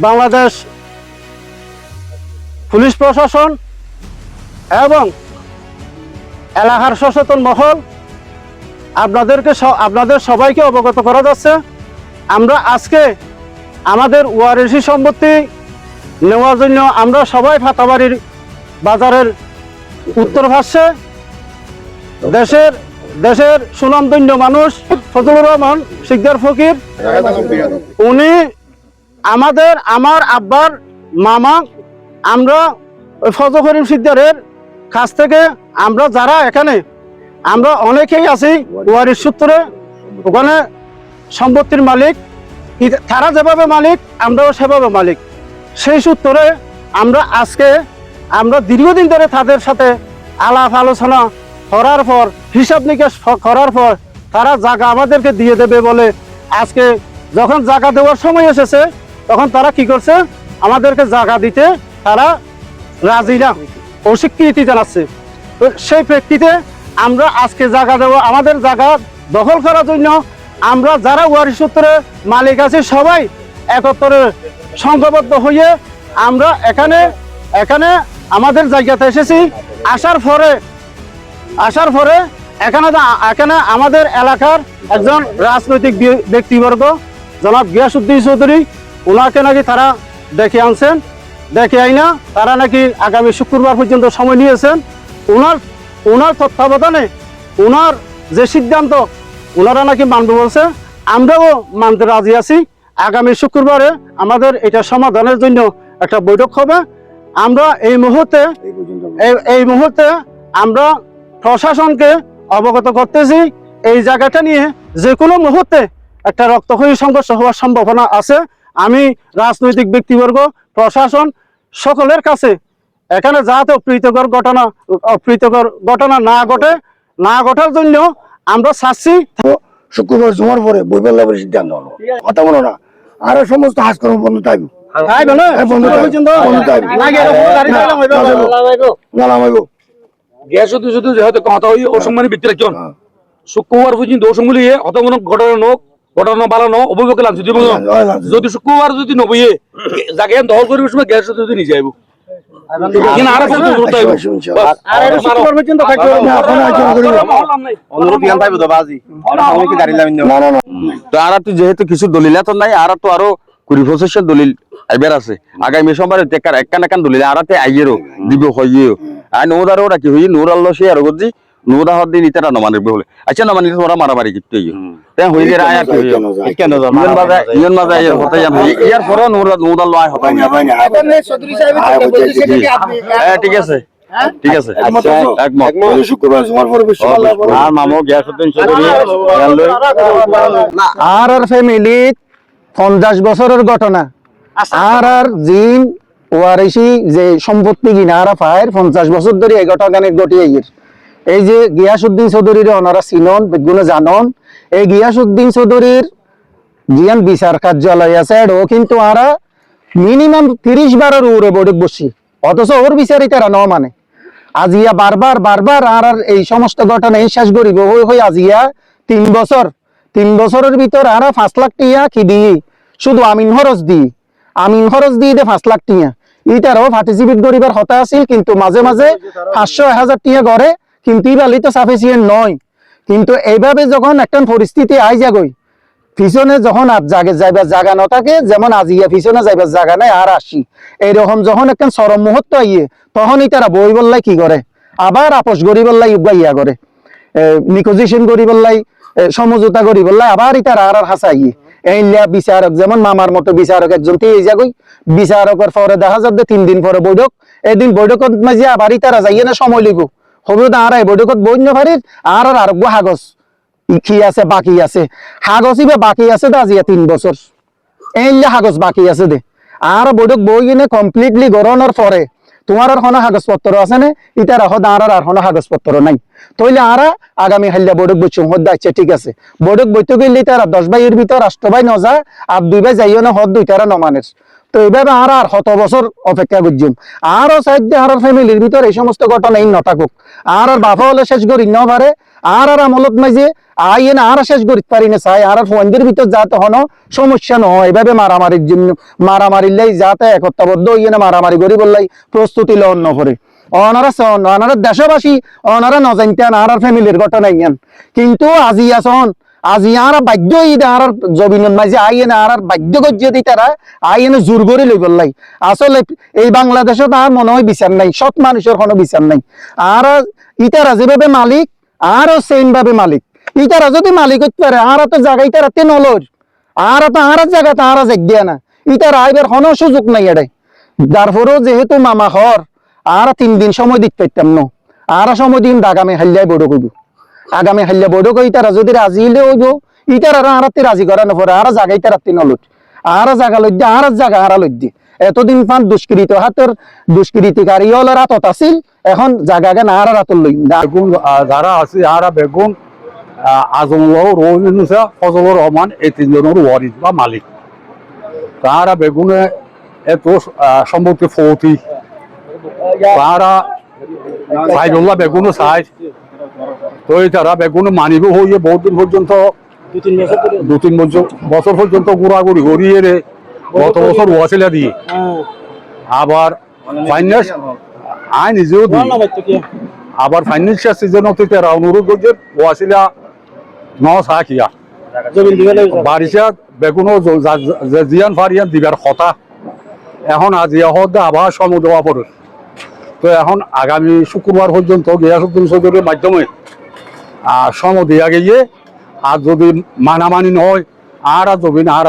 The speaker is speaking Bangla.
বাংলাদেশ পুলিশ প্রশাসন এবং এলাকার সচেতন মহল আপনাদের সবাইকে অবগত করা যাচ্ছে, আমরা আজকে আমাদের ওয়ারিশি সম্পত্তি নেওয়ার জন্য আমরা সবাই ফাতাবাড়ির বাজারের উত্তর পাশে দেশের সুনামধন্য মানুষ ফজলুর রহমান শিকদার ফকির, উনি আমার আব্বার মামা। আমরা ফজল করিম শিকদারের কাছ থেকে আমরা যারা এখানে আমরা অনেকেই আছি ওয়ারিশ সূত্রে, ওখানে সম্পত্তির মালিক তারা যেভাবে মালিক আমরাও সেভাবে মালিক। সেই সূত্রে আমরা দীর্ঘদিন ধরে তাদের সাথে আলাপ আলোচনা করার পর হিসাব নিকাশ করার পর তারা জায়গা আমাদেরকে দিয়ে দেবে বলে আজকে যখন জায়গা দেওয়ার সময় এসেছে তখন তারা কি করছে, আমাদেরকে জায়গা দিতে তারা রাজি না, অস্বীকৃতি জানাচ্ছে। তো সেই প্রেক্ষিতে আমরা আজকে জায়গা দেবো, আমাদের জায়গা দখল করার জন্য আমরা যারা ওয়ারিশ সূত্রে মালিক আছি সবাই একত্রে সংঘবদ্ধ হয়ে আমরা এখানে আমাদের জায়গাতে এসেছি। আসার পরে এখানে আমাদের এলাকার একজন রাজনৈতিক ব্যক্তিবর্গ জনাব গিয়াসউদ্দিন চৌধুরী, ওনাকে নাকি তারা ডেকে আনছেন, ডেকে আইনা তারা নাকি আগামী শুক্রবার পর্যন্ত সময় নিয়েছেন। ওনার তত্ত্বাবধানে ওনার যে সিদ্ধান্ত ওনারা নাকি মানবে বলছে, আমরাও মানতে রাজি আছি। আগামী শুক্রবারে আমাদের এটা সমাধানের জন্য একটা বৈঠক হবে। আমরা এই মুহূর্তে আমরা প্রশাসনকে অবগত করতেছি এই জায়গাটা নিয়ে যে কোনো মুহূর্তে একটা রক্তক্ষয়ী সংঘর্ষ হওয়ার সম্ভাবনা আছে। আমি রাজনৈতিক ব্যক্তিবর্গ, প্রশাসন সকলের কাছে এখানে যাতে অপ্রীতিকর ঘটনা না ঘটার জন্য আমরা চাচ্ছি। শুক্রবার জমার পরে বইবার লাভের সিদ্ধান্ত হলো, কথা বলো না, আর সমস্ত হাজকর্ম বন্ধ থাকবে। শুক্রবার পর্যন্ত ঘটনা বাড়ানো অভিযোগ লাগছে। যদি শুক্রবার যদি নবইয়ে জায়গা দখল করিবার সময় গ্যাস যদি নিয়ে যাইব যেহেতু কিছু দলিল তো নাই, আর তো আরো 20-25 দলিল এবার আছে। আগামী সোমবারে একান দলিল আরাতে আইয়েরও দিব হইয়েও আর নৌদারও রাখি হই নৌর আল্লাহ সে আর গজি নৌদা হদ দিন ইতারা নমানির বলে আচ্ছা নমানি তোরা মারামারি কিতে তাই হই রে আয়া কি কেন ইয়ন বাজা এর হতে জান ইয়ার পরে নৌদা লয় হতা না চৌধুরী সাহেব হ্যাঁ ঠিক আছে ঠিক আছে একমত শুক্রবার জমার পরে বেশি আর মামু গিয়াসউদ্দিন চৌধুরী আর ফ্যামিলি 50 বছরের ঘটনা। আর জিন ওয়ারিশি যে সম্পত্তি কিনা আর পায় 50 বছর ধরে এই ঘটনা ঘটিয়ে এই যে গিয়াসউদ্দিন চৌধুরীর ওনারা চিনন বেগুনে জানন। এই গিয়াসউদ্দিন চৌধুরীর জিয়ান বিচার কার্যালয় আছে ও কিন্তু আরা মিনিমাম 30 বারের উপরে বৈঠক বসি, অথচ ওর বিচারই তারা ন মানে। আজিয়া বারবার আর এই সমস্ত ঘটনা শেষ করিব হই আজিয়া 3 বছরের ভিতর আর 5 লাখ টিয়া কি দিই শুধু আমিন খরচ দিই 5 লাখ টিয়া ইটারও পার্টিসিপেট করিবার কথা আছিল, কিন্তু মাঝে 500-1000 টিয়া গড়ে, কিন্তু ইবালি তো সাফিসিয়েন্ট নয়। কিন্তু এইভাবে যখন একটা পরিস্থিতি আই যাগই পিছনে যখন আর যাইবার জায়গা না থাকে, যেমন আজিয়া পিছনে যাইবার জায়গা নাই আর আসি এইরকম যখন একটা চরম মুহূর্ত আইয়ে তখন ইতারা বই বললাই কি করে আবার আপোষ করি বললাই ইয়া করে নিকোজিয়েশন করি বললাই সমঝোতা করি বললাই আবার ইতারা আর হাসাইয়ে এইলিয়া বিচারক যেমন মামার মতো বিচারক একজন এই যাগই বিচারকের পরে দেখা যাবে 3 দিন পরে বৈঠক। এদিন বৈঠকত মাঝে আবার ইতারা যাইয়ে না সময় লিখো হবে না আর বৈঠকত বন্য পারির আর আরোগ্য কাগজ কি আছে বাকি আছে কাগজই বা বাকি আছে দা আজিয়া 3 বছর এইলিয়া কাগজ বাকি আছে দে আর বৈঠক বই কিনে কমপ্লিটলি গড়ানোর পরে তোমার আর কোনো কাগজপত্র আছে না ইতারা হদ আর কোনো কাগজপত্র নাই তইলে আর আগামী হাল্লা বৈঠক বইছুম হদ আচ্ছা ঠিক আছে বৈঠক বইতে গেলে তারা 10 ভাইয়ের ভিতর 8 ভাই ন যায় আর 2 ভাই যাইও না হদ 2টারা নমানের। তো এইভাবে আর 100 বছর অপেক্ষা করছুম আরো সাইড আর ফ্যামিলির ভিতর এই সমস্ত ঘটনা ন থাকুক আর বাফা হলে শেষ করি ন পারে আর আমলত মাঝে আইন আর শেষ করতে পারি না চাই আর ফোনদের ভিতর যাতে হনো সমস্যা নহয় এভাবে মারামারির জন্য মারামারিলাই যাতে একত্রবদ্ধ হইয়ে না মারামারি করি বললাই প্রস্তুতি লন নপরে অনারা দেশবাসী অনারা নজানতেন আর ফ্যামিলির ঘটনা ইয়ান কিন্তু আজি আসন আজি আর বাধ্য ইদা আর জবিনের মাঝে আইন আর বাধ্য গজ্জে দি তারা আইন জোর করে লই বললাই আসলে এই বাংলাদেশত আর মনে হয় বিচার নাই সৎ মানুষের কোনো বিচার নাই আর ইতারা যেভাবে মালিক আরো সেম ভাবে মালিক ইতারা যদি মালিক হইতে পারে আর তো জায়গা ইতারা তে নলর আর তো আর জায়গা তো আর জাগ দিয়া না ইতারা আইবার কোনো সুযোগ নাই এটাই তারপরেও যেহেতু মামা হর আর 3 দিন সময় দিতে পারতাম না আর সময় দিন আগামী হাল্লাই বড় করবো আগামী হাল্লা বড় কই তারা যদি রাজি হইলে হইব ইতারা আর রাজি করা না পরে আর জায়গা ইতারা নলট আর জায়গা লইতে আর জায়গা আর লইতে এতদিন পান দুষ্কৃত হাতের দুষ্কৃতিকারী হল রাতত আছিল এখন জায়গা না আর রাতর লই বেগুন যারা আছে আর বেগুন আজমুল্লাহ রহিনুসা ফজলুর রহমান এই তিনজনের ওয়ারিস বা মালিক তারা বেগুনে এত সম্পত্তি ফৌতি তারা সাইদুল্লাহ বেগুনও চাই তো তারা বেগুন মানিব হইয়ে বহুদিন পর্যন্ত 2-3 বছর পর্যন্ত ঘোরাঘুরি করিয়ে রে গত বছর ওয়াসিলা দিয়ে আবার ফাইন্যান্স আয় নিজেও দিই আবার ফাইন্যান্সিয়াল সিজনতে তারা অনুরোধ করছে ওয়াসিলা ন সাকিয়া বারিশা বেগুনও জিয়ান ফারিয়ান দিবার কথা এখন আজি হদ আবার সময় দেওয়া পড়ে তো এখন আগামী শুক্রবার পর্যন্ত গিয়াসুদ্দিন চৌধুরীর মাধ্যমে সময় দেওয়া গিয়ে আর যদি মানামানি নয় আর জমিন আর